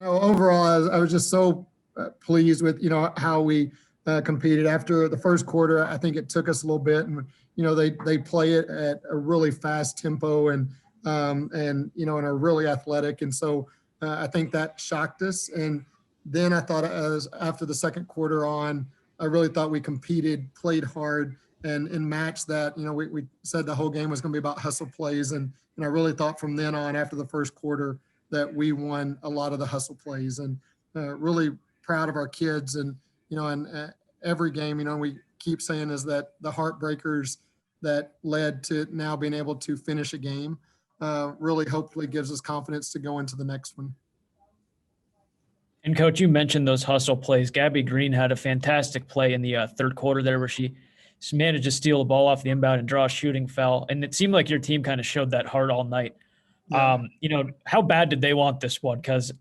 Overall, I was just so pleased with how we competed after the first quarter. I think it took us a little bit, and they play it at a really fast tempo and are really athletic, and so I think that shocked us. And then I thought as after the second quarter on, I really thought we competed, played hard, and matched that. We said the whole game was going to be about hustle plays, and I really thought from then on after the first quarter that we won a lot of the hustle plays, and really proud of our kids. And every game, we keep saying is that the heartbreakers that led to now being able to finish a game really hopefully gives us confidence to go into the next one. And Coach, you mentioned those hustle plays. Gabby Green had a fantastic play in the third quarter there where she managed to steal the ball off the inbound and draw a shooting foul. And it seemed like your team kind of showed that heart all night. Yeah. How bad did they want this one? Because,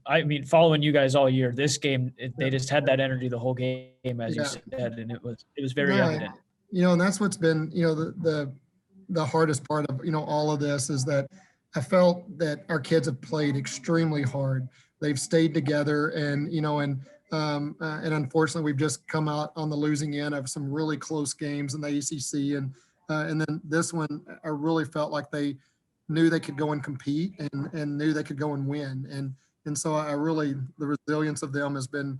following you guys all year, this game, they just had that energy the whole game, as you said, and it was very evident. And that's what's been, the hardest part of, all of this is that I felt that our kids have played extremely hard. They've stayed together, and unfortunately, we've just come out on the losing end of some really close games in the ACC, and then this one, I really felt like they knew they could go and compete and knew they could go and win. And so the resilience of them has been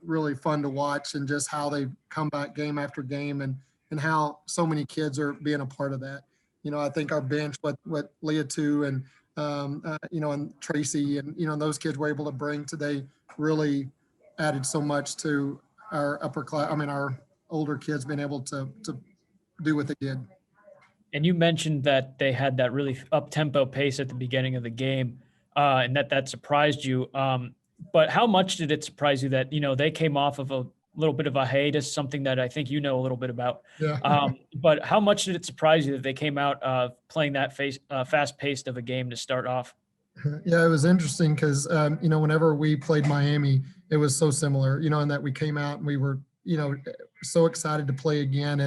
really fun to watch, and just how they come back game after game, and how so many kids are being a part of that. I think our bench, what Leah too, and and Tracy and those kids were able to bring today really added so much to our our older kids being able to do what they did. And you mentioned that they had that really up-tempo pace at the beginning of the game, and that surprised you. But how much did it surprise you that, they came off of a little bit of a hiatus, something that I think you know a little bit about. Yeah. But how much did it surprise you that they came out playing that fast-paced of a game to start off? Yeah, it was interesting because, whenever we played Miami, it was so similar, in that we came out and we were, so excited to play again.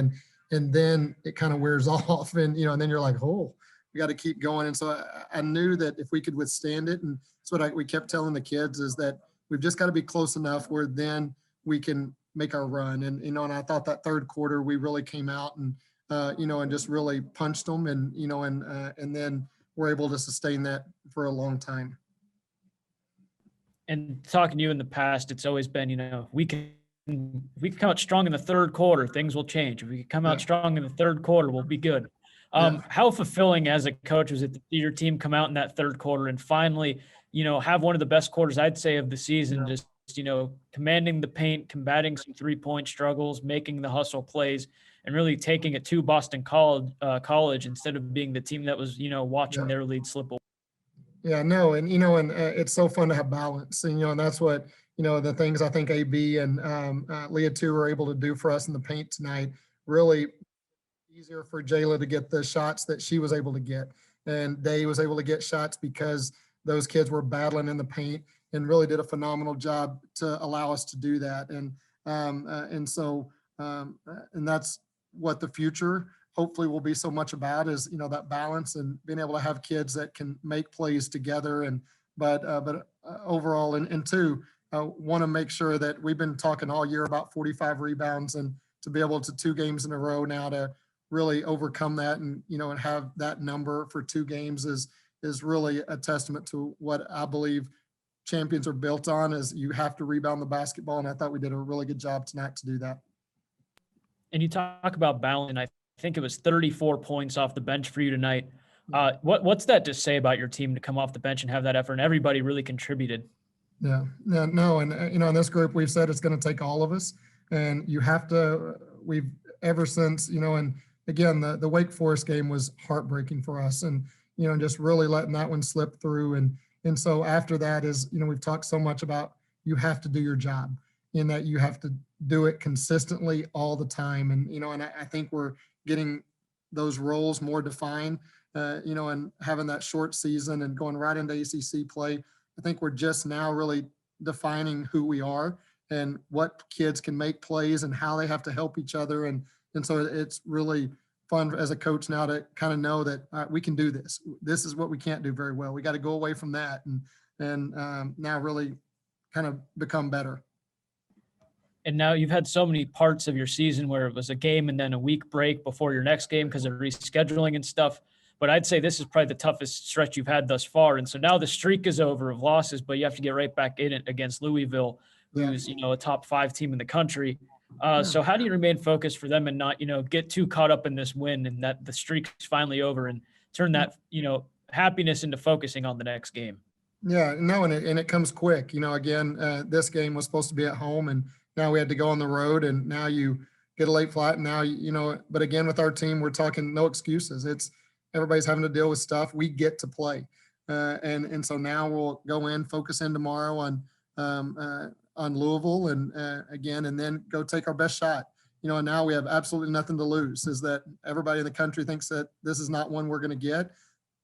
And then it kind of wears off, and and then you're like, oh, we got to keep going. And so I knew that if we could withstand it, and that's what we kept telling the kids, is that we've just got to be close enough where then we can make our run. And I thought that third quarter we really came out and and just really punched them, and and then we're able to sustain that for a long time. And talking to you in the past, it's always been, we can come out strong in the third quarter, things will change. If we come out strong in the third quarter, we'll be good. How fulfilling as a coach was it to see your team come out in that third quarter and finally, have one of the best quarters, I'd say, of the season, just, commanding the paint, combating some three-point struggles, making the hustle plays, and really taking it to Boston College instead of being the team that was, watching their lead slip away. Yeah, no, and it's so fun to have balance, and that's what the things I think AB and Leah too were able to do for us in the paint tonight. Really easier for Jayla to get the shots that she was able to get, and Day was able to get shots because those kids were battling in the paint and really did a phenomenal job to allow us to do that. And that's what the future hopefully will be so much about, is that balance and being able to have kids that can make plays together. But overall, and two, want to make sure that we've been talking all year about 45 rebounds, and to be able to 2 games in a row now to really overcome that, and and have that number for 2 games is really a testament to what I believe champions are built on, is you have to rebound the basketball. And I thought we did a really good job tonight to do that. And you talk about balance, and I think it was 34 points off the bench for you tonight. What's that to say about your team to come off the bench and have that effort, and everybody really contributed? Yeah, no. And, in this group, we've said it's going to take all of us, and you have to, we've ever since, and again, the Wake Forest game was heartbreaking for us, and, just really letting that one slip through. And so after that is, we've talked so much about, you have to do your job, in that you have to do it consistently all the time. And, and I think we're getting those roles more defined, and having that short season and going right into ACC play. I think we're just now really defining who we are and what kids can make plays and how they have to help each other. And so it's really fun as a coach now to kind of know that we can do this. This is what we can't do very well. We got to go away from that and now really kind of become better. And now you've had so many parts of your season where it was a game and then a week break before your next game because of rescheduling and stuff. But I'd say this is probably the toughest stretch you've had thus far. And so now the streak is over of losses, but you have to get right back in it against Louisville, who's, a top 5 team in the country. So how do you remain focused for them and not, get too caught up in this win and that the streak is finally over and turn that, happiness into focusing on the next game? Yeah, no, and it comes quick. Again, this game was supposed to be at home, and now we had to go on the road, and now you get a late flight. And now, but again, with our team, we're talking no excuses. It's everybody's having to deal with stuff. We get to play, and so now we'll go in, focus in tomorrow on Louisville, and again, and then go take our best shot. And now we have absolutely nothing to lose. Is that everybody in the country thinks that this is not one we're going to get,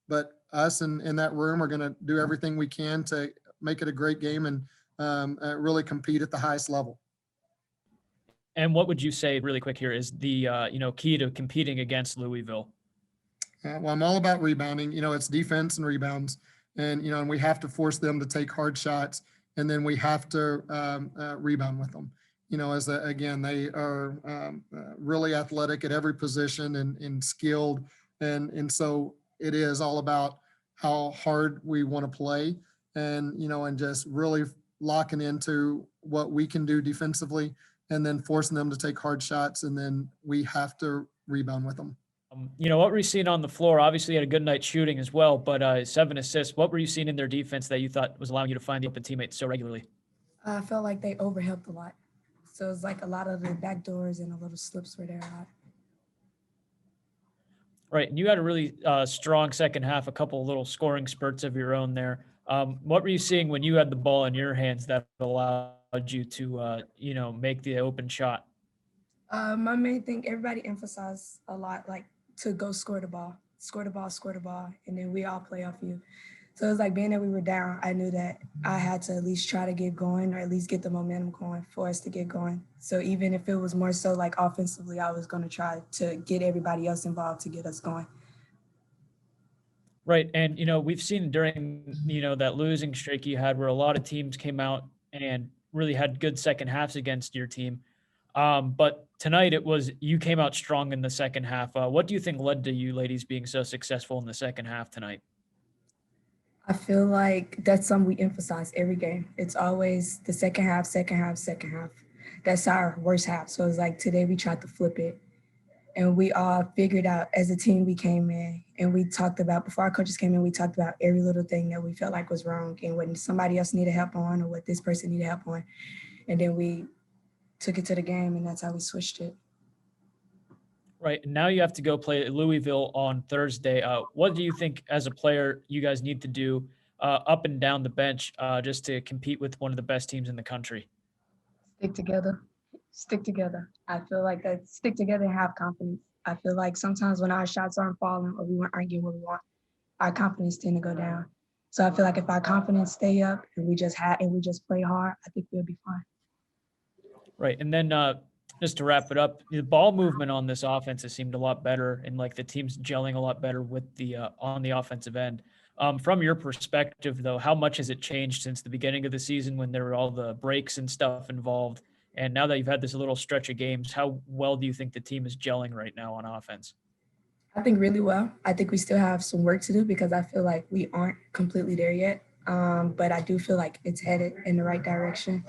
but us in that room are going to do everything we can to make it a great game and really compete at the highest level. And what would you say, really quick here, is the key to competing against Louisville? Well, I'm all about rebounding. It's defense and rebounds, and and we have to force them to take hard shots, and then we have to rebound with them. Again, they are really athletic at every position and skilled, and so it is all about how hard we want to play, and and just really locking into what we can do defensively, and then forcing them to take hard shots, and then we have to rebound with them. What were you seeing on the floor? Obviously, you had a good night shooting as well, but 7 assists. What were you seeing in their defense that you thought was allowing you to find the open teammates so regularly? I felt like they overhelped a lot. So it's like a lot of the back doors and a little slips were there a lot. Right, and you had a really strong second half, a couple of little scoring spurts of your own there. What were you seeing when you had the ball in your hands that allowed you to, make the open shot? My main thing, everybody emphasized a lot, like to go score the ball, and then we all play off you. So it was like being that we were down, I knew that I had to at least try to get going or at least get the momentum going for us to get going. So even if it was more so like offensively, I was going to try to get everybody else involved to get us going. Right. And, we've seen during, that losing streak you had where a lot of teams came out and really had good second halves against your team. But tonight it was, you came out strong in the second half. What do you think led to you ladies being so successful in the second half tonight? I feel like that's something we emphasize every game. It's always the second half. That's our worst half. So it's like today we tried to flip it. And we all figured out as a team we came in and we talked about, before our coaches came in, we talked about every little thing that we felt like was wrong and what somebody else needed help on or what this person needed help on. And then we took it to the game and that's how we switched it. Right. And now you have to go play Louisville on Thursday. What do you think as a player you guys need to do up and down the bench just to compete with one of the best teams in the country? Stick together. I feel like that stick together and have confidence. I feel like sometimes when our shots aren't falling or we aren't getting what we want, our confidence tend to go down. So I feel like if our confidence stay up and we just play hard, I think we'll be fine. Right. And then just to wrap it up, the ball movement on this offense has seemed a lot better and like the team's gelling a lot better with the on the offensive end. From your perspective, though, how much has it changed since the beginning of the season when there were all the breaks and stuff involved? And now that you've had this little stretch of games, how well do you think the team is gelling right now on offense? I think really well. I think we still have some work to do because I feel like we aren't completely there yet. But I do feel like it's headed in the right direction.